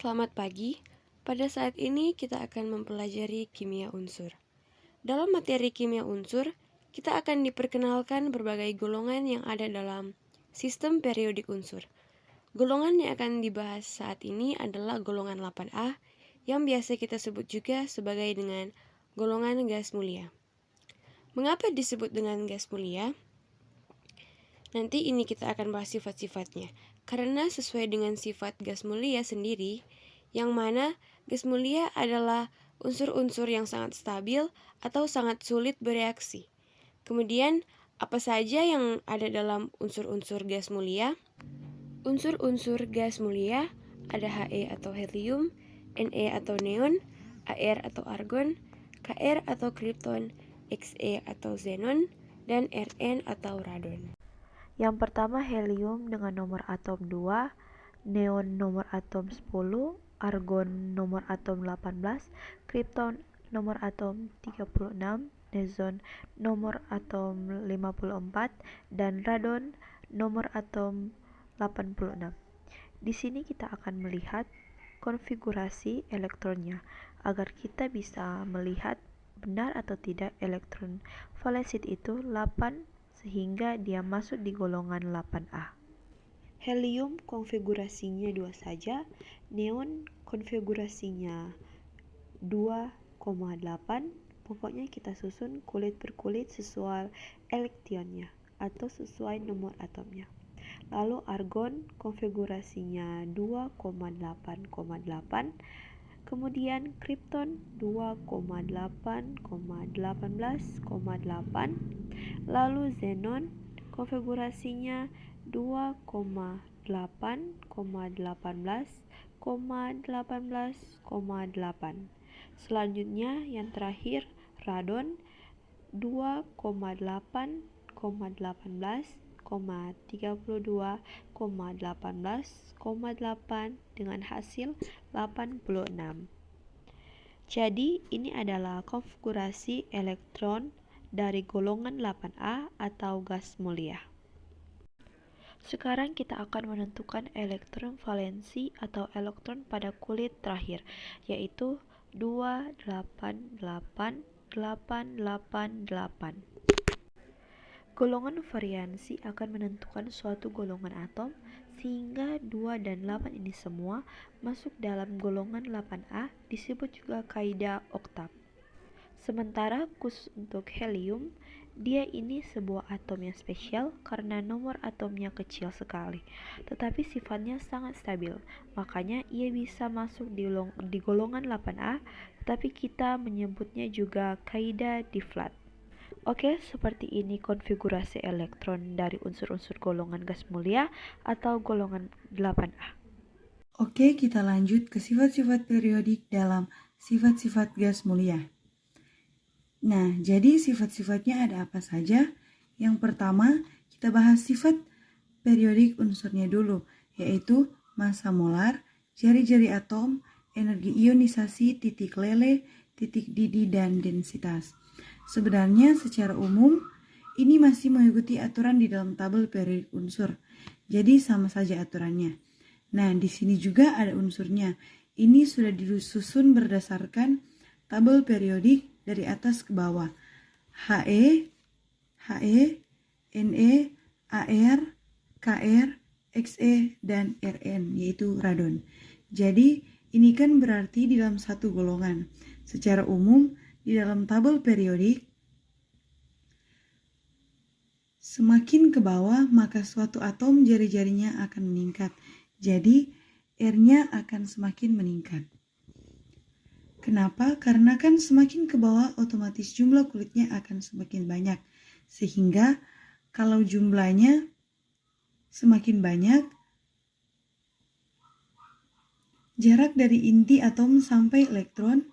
Selamat pagi. Pada saat ini kita akan mempelajari kimia unsur. Dalam materi kimia unsur, kita akan diperkenalkan berbagai golongan yang ada dalam sistem periodik unsur. Golongan yang akan dibahas saat ini adalah golongan 8A yang biasa kita sebut juga sebagai dengan golongan gas mulia. Mengapa disebut dengan gas mulia? Nanti ini kita akan bahas sifat-sifatnya. Karena sesuai dengan sifat gas mulia sendiri, yang mana gas mulia adalah unsur-unsur yang sangat stabil atau sangat sulit bereaksi. Kemudian, apa saja yang ada dalam unsur-unsur gas mulia? Unsur-unsur gas mulia ada He atau helium, Ne atau neon, Ar atau argon, Kr atau krypton, Xe atau xenon, dan Rn atau radon. Yang pertama helium dengan nomor atom 2, neon nomor atom 10, argon nomor atom 18, krypton nomor atom 36, neon nomor atom 54, dan radon nomor atom 86. Di sini kita akan melihat konfigurasi elektronnya agar kita bisa melihat benar atau tidak elektron valensit itu 8 sehingga dia masuk di golongan 8A. Helium konfigurasinya 2 saja, neon konfigurasinya 2,8. Pokoknya kita susun kulit per kulit sesuai elektronnya atau sesuai nomor atomnya. Lalu argon konfigurasinya 2,8,8. Kemudian krypton 2,8,18,8. Lalu xenon konfigurasinya 2,8,18,18,8. Selanjutnya yang terakhir radon 2,8,18,32,18,8 dengan hasil 86. Jadi ini adalah konfigurasi elektron dari golongan 8A atau gas mulia. Sekarang kita akan menentukan elektron valensi atau elektron pada kulit terakhir, yaitu 288,888. Golongan variansi akan menentukan suatu golongan atom sehingga 2 dan 8 ini semua masuk dalam golongan 8A, disebut juga kaidah oktav. Sementara khusus untuk helium, dia ini sebuah atom yang spesial karena nomor atomnya kecil sekali, tetapi sifatnya sangat stabil. Makanya ia bisa masuk di golongan 8A, tetapi kita menyebutnya juga kaidah Dirichlet. Oke, seperti ini konfigurasi elektron dari unsur-unsur golongan gas mulia atau golongan 8A. Oke, kita lanjut ke sifat-sifat periodik dalam sifat-sifat gas mulia. Nah, jadi sifat-sifatnya ada apa saja? Yang pertama, kita bahas sifat periodik unsurnya dulu, yaitu massa molar, jari-jari atom, energi ionisasi, titik lele, titik didih, dan densitas. Sebenarnya secara umum, ini masih mengikuti aturan di dalam tabel periodik unsur. Jadi sama saja aturannya. Nah, di sini juga ada unsurnya. Ini sudah disusun berdasarkan tabel periodik dari atas ke bawah. He, Ne, Ar, Kr, Xe, dan Rn, yaitu radon. Jadi, ini kan berarti di dalam satu golongan. Secara umum, di dalam tabel periodik, semakin ke bawah, maka suatu atom jari-jarinya akan meningkat. Jadi, R-nya akan semakin meningkat. Kenapa? Karena kan semakin ke bawah, otomatis jumlah kulitnya akan semakin banyak. Sehingga, kalau jumlahnya semakin banyak, jarak dari inti atom sampai elektron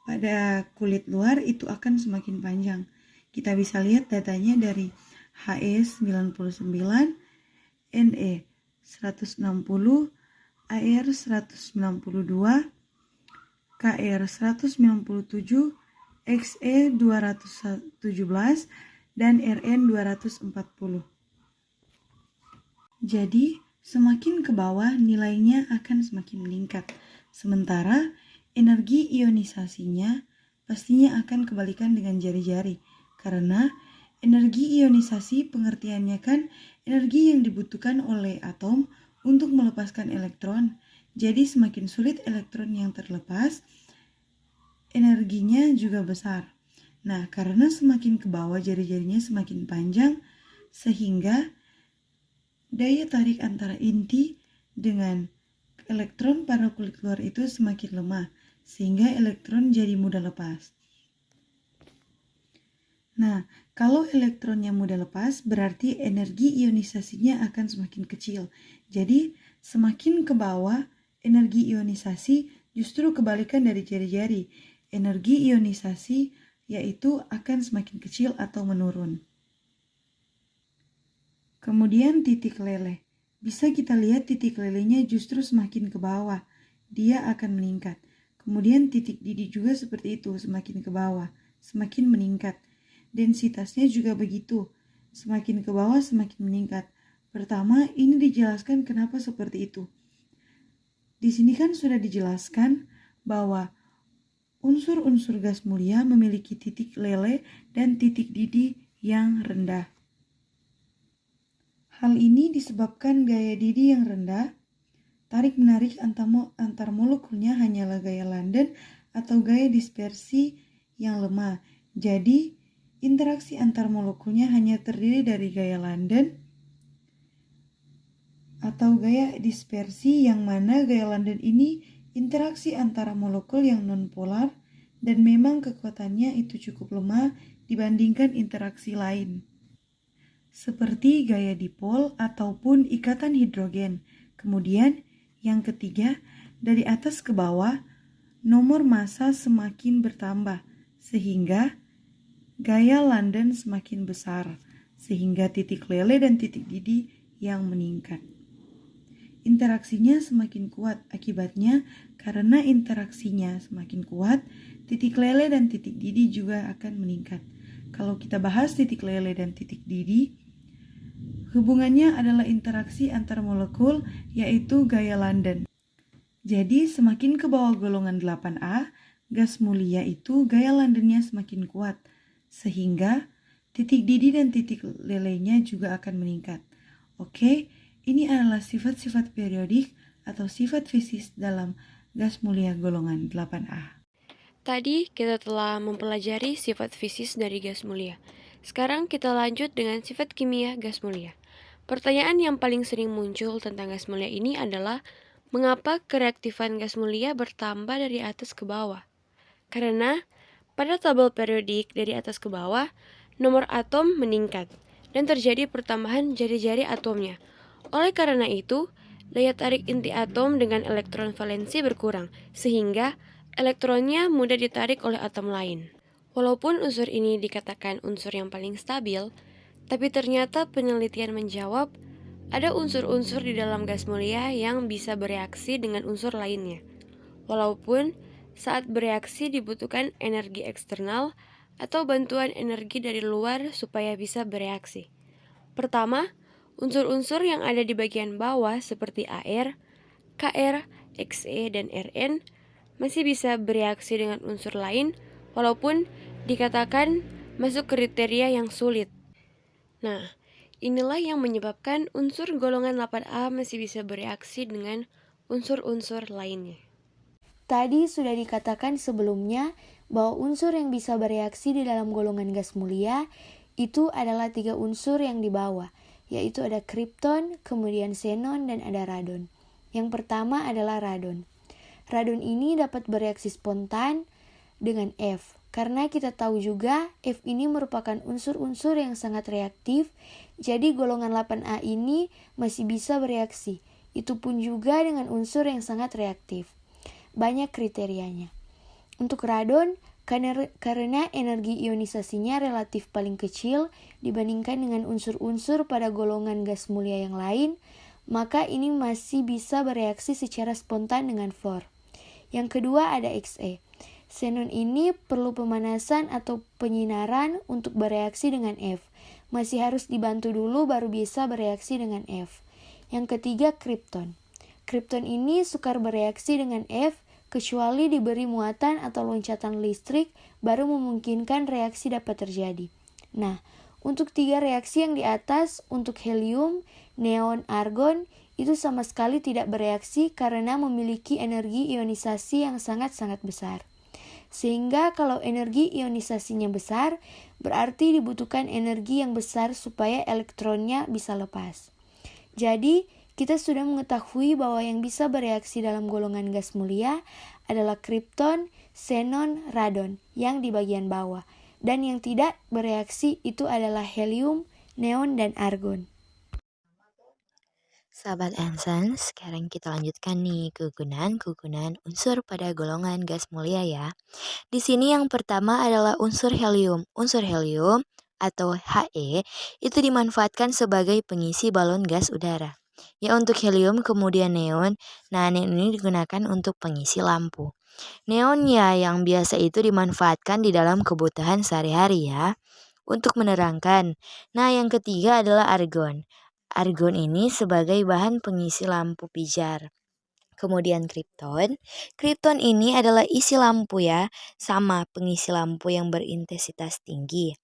pada kulit luar itu akan semakin panjang. Kita bisa lihat datanya dari He 99, Ne 160, Ar 192, Kr 197, Xe 217, dan Rn 240. Jadi, semakin ke bawah nilainya akan semakin meningkat. Sementara energi ionisasinya pastinya akan kebalikan dengan jari-jari, karena energi ionisasi pengertiannya kan energi yang dibutuhkan oleh atom untuk melepaskan elektron. Jadi semakin sulit elektron yang terlepas, energinya juga besar. Nah, karena semakin ke bawah jari-jarinya semakin panjang, sehingga daya tarik antara inti dengan elektron pada kulit luar itu semakin lemah, sehingga elektron jadi mudah lepas. Nah, kalau elektronnya mudah lepas, berarti energi ionisasinya akan semakin kecil. Jadi, semakin ke bawah, energi ionisasi justru kebalikan dari jari-jari. Energi ionisasi yaitu akan semakin kecil atau menurun. Kemudian titik leleh. Bisa kita lihat titik lelehnya justru semakin ke bawah, dia akan meningkat. Kemudian titik didih juga seperti itu, semakin ke bawah, semakin meningkat. Densitasnya juga begitu, semakin ke bawah semakin meningkat. Pertama, ini dijelaskan kenapa seperti itu. Di sini kan sudah dijelaskan bahwa unsur-unsur gas mulia memiliki titik leleh dan titik didih yang rendah. Hal ini disebabkan gaya didih yang rendah, tarik-menarik antar molekulnya hanyalah gaya London atau gaya dispersi yang lemah. Jadi, interaksi antar molekulnya hanya terdiri dari gaya London atau gaya dispersi, yang mana gaya London ini interaksi antara molekul yang nonpolar dan memang kekuatannya itu cukup lemah dibandingkan interaksi lain, seperti gaya dipol ataupun ikatan hidrogen. Kemudian yang ketiga, dari atas ke bawah, nomor massa semakin bertambah, sehingga gaya London semakin besar, sehingga titik leleh dan titik didih yang meningkat. Interaksinya semakin kuat, akibatnya karena interaksinya semakin kuat, titik leleh dan titik didih juga akan meningkat. Kalau kita bahas titik leleh dan titik didih, hubungannya adalah interaksi antar molekul, yaitu gaya London. Jadi semakin ke bawah golongan 8A, gas mulia itu gaya Londonnya semakin kuat, sehingga titik didih dan titik lelehnya juga akan meningkat. Oke, ini adalah sifat-sifat periodik atau sifat fisis dalam gas mulia golongan 8A. Tadi kita telah mempelajari sifat fisis dari gas mulia. Sekarang kita lanjut dengan sifat kimia gas mulia. Pertanyaan yang paling sering muncul tentang gas mulia ini adalah, mengapa kereaktifan gas mulia bertambah dari atas ke bawah? Karena pada tabel periodik dari atas ke bawah, nomor atom meningkat dan terjadi pertambahan jari-jari atomnya. Oleh karena itu, daya tarik inti atom dengan elektron valensi berkurang, sehingga elektronnya mudah ditarik oleh atom lain. Walaupun unsur ini dikatakan unsur yang paling stabil, tapi ternyata penelitian menjawab ada unsur-unsur di dalam gas mulia yang bisa bereaksi dengan unsur lainnya. Walaupun saat bereaksi dibutuhkan energi eksternal atau bantuan energi dari luar supaya bisa bereaksi. Pertama, unsur-unsur yang ada di bagian bawah seperti Ar, Kr, Xe, dan Rn masih bisa bereaksi dengan unsur lain walaupun dikatakan masuk kriteria yang sulit. Nah, inilah yang menyebabkan unsur golongan 8A masih bisa bereaksi dengan unsur-unsur lainnya. Tadi sudah dikatakan sebelumnya bahwa unsur yang bisa bereaksi di dalam golongan gas mulia itu adalah 3 unsur yang di bawah, yaitu ada kripton, kemudian xenon, dan ada radon. Yang pertama adalah radon. Radon ini dapat bereaksi spontan dengan F, karena kita tahu juga F ini merupakan unsur-unsur yang sangat reaktif, jadi golongan 8A ini masih bisa bereaksi. Itu pun juga dengan unsur yang sangat reaktif. Banyak kriterianya. Untuk radon, karena energi ionisasinya relatif paling kecil dibandingkan dengan unsur-unsur pada golongan gas mulia yang lain, maka ini masih bisa bereaksi secara spontan dengan fluor. Yang kedua ada Xe. Xenon ini perlu pemanasan atau penyinaran untuk bereaksi dengan F. Masih harus dibantu dulu baru bisa bereaksi dengan F. Yang ketiga kripton. Kripton ini sukar bereaksi dengan F kecuali diberi muatan atau loncatan listrik baru memungkinkan reaksi dapat terjadi. Nah, untuk 3 reaksi yang di atas, untuk helium, neon, argon, itu sama sekali tidak bereaksi karena memiliki energi ionisasi yang sangat-sangat besar. Sehingga kalau energi ionisasinya besar, berarti dibutuhkan energi yang besar supaya elektronnya bisa lepas. Jadi, kita sudah mengetahui bahwa yang bisa bereaksi dalam golongan gas mulia adalah kripton, xenon, radon yang di bagian bawah. Dan yang tidak bereaksi itu adalah helium, neon, dan argon. Sahabat Anson, sekarang kita lanjutkan nih kegunaan-kegunaan unsur pada golongan gas mulia ya. Di sini yang pertama adalah unsur helium. Unsur helium atau He itu dimanfaatkan sebagai pengisi balon gas udara. Ya untuk helium kemudian neon. Nah neon ini digunakan untuk pengisi lampu. Neon ya yang biasa itu dimanfaatkan di dalam kebutuhan sehari-hari ya. Untuk menerangkan. Nah yang ketiga adalah argon. Argon ini sebagai bahan pengisi lampu pijar. Kemudian kripton. Kripton ini adalah isi lampu ya, sama pengisi lampu yang berintensitas tinggi.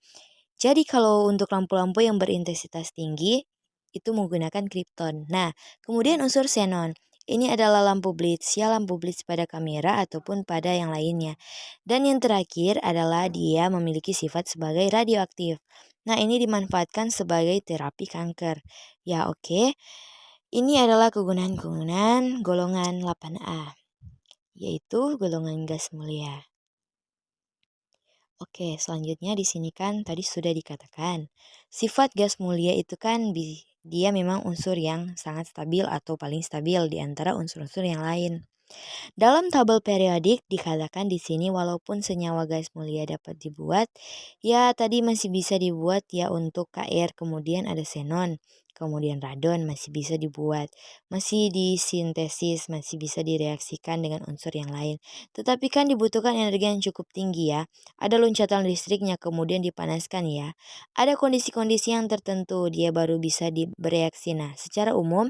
Jadi kalau untuk lampu-lampu yang berintensitas tinggi itu menggunakan kripton. Nah, kemudian unsur xenon. Ini adalah lampu blitz ya, lampu blitz pada kamera ataupun pada yang lainnya. Dan yang terakhir adalah dia memiliki sifat sebagai radioaktif. Nah, ini dimanfaatkan sebagai terapi kanker. Ya, oke. Ini adalah kegunaan-kegunaan golongan 8A, yaitu golongan gas mulia. Oke, selanjutnya di sini kan tadi sudah dikatakan, sifat gas mulia itu kan dia memang unsur yang sangat stabil atau paling stabil di antara unsur-unsur yang lain. Dalam tabel periodik dikatakan di sini walaupun senyawa gas mulia dapat dibuat, ya tadi masih bisa dibuat ya untuk Kr, kemudian ada xenon, kemudian radon masih bisa dibuat, masih disintesis, masih bisa direaksikan dengan unsur yang lain. Tetapi kan dibutuhkan energi yang cukup tinggi ya. Ada loncatan listriknya kemudian dipanaskan ya. Ada kondisi-kondisi yang tertentu dia baru bisa bereaksi. Nah, secara umum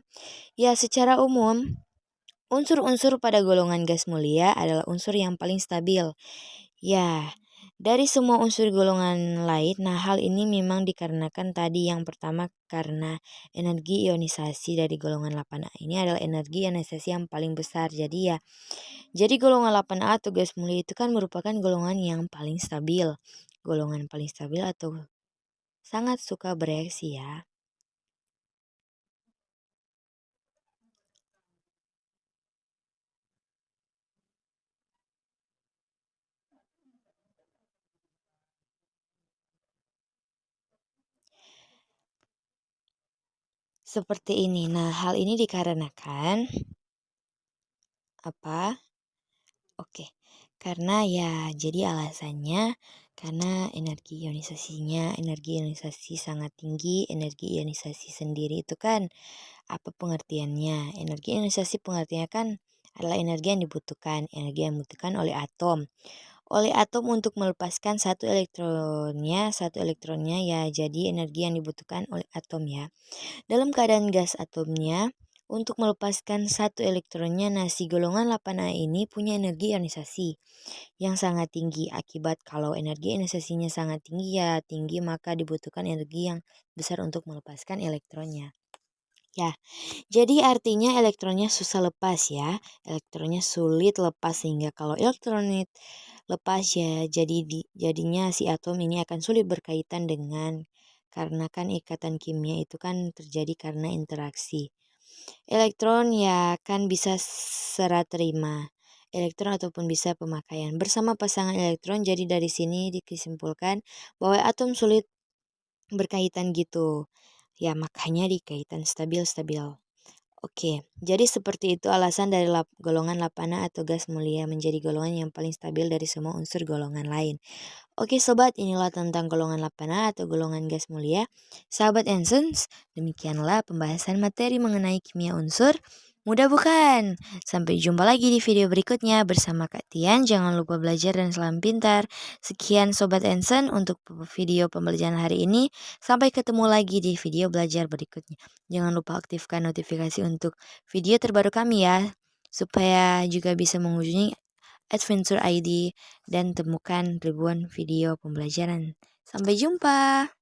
unsur-unsur pada golongan gas mulia adalah unsur yang paling stabil. Ya, dari semua unsur golongan lain, nah hal ini memang dikarenakan tadi yang pertama karena energi ionisasi dari golongan 8A ini adalah energi ionisasi yang paling besar. Jadi golongan 8A atau gas mulia itu kan merupakan golongan yang paling stabil. Golongan paling stabil atau sangat suka bereaksi ya. Seperti ini. Nah, hal ini dikarenakan apa? Oke. Karena ya jadi alasannya karena energi ionisasi sangat tinggi. Energi ionisasi sendiri itu kan apa pengertiannya? Energi ionisasi pengertiannya kan adalah energi yang dibutuhkan oleh atom. Oleh atom untuk melepaskan satu elektronnya ya jadi energi yang dibutuhkan oleh atom ya. Dalam keadaan gas atomnya, untuk melepaskan satu elektronnya, si golongan 8A ini punya energi ionisasi yang sangat tinggi. Akibat kalau energi ionisasinya sangat tinggi maka dibutuhkan energi yang besar untuk melepaskan elektronnya. Ya, jadi artinya elektronnya susah lepas ya. Elektronnya sulit lepas sehingga kalau elektronnya lepas ya jadinya si atom ini akan sulit berkaitan dengan karena kan ikatan kimia itu kan terjadi karena interaksi. Elektron ya kan bisa serah terima elektron ataupun bisa pemakaian bersama pasangan elektron. Jadi dari sini disimpulkan bahwa atom sulit berkaitan gitu. Ya makanya dikaitan stabil-stabil. Oke, jadi seperti itu alasan dari golongan 8A atau gas mulia menjadi golongan yang paling stabil dari semua unsur golongan lain. Oke sobat, inilah tentang golongan 8A atau golongan gas mulia. Sahabat Ensons, demikianlah pembahasan materi mengenai kimia unsur. Mudah bukan? Sampai jumpa lagi di video berikutnya bersama Kak Tian. Jangan lupa belajar dan salam pintar. Sekian Sobat Enson untuk video pembelajaran hari ini. Sampai ketemu lagi di video belajar berikutnya. Jangan lupa aktifkan notifikasi untuk video terbaru kami ya. Supaya juga bisa mengunjungi Adventure ID dan temukan ribuan video pembelajaran. Sampai jumpa!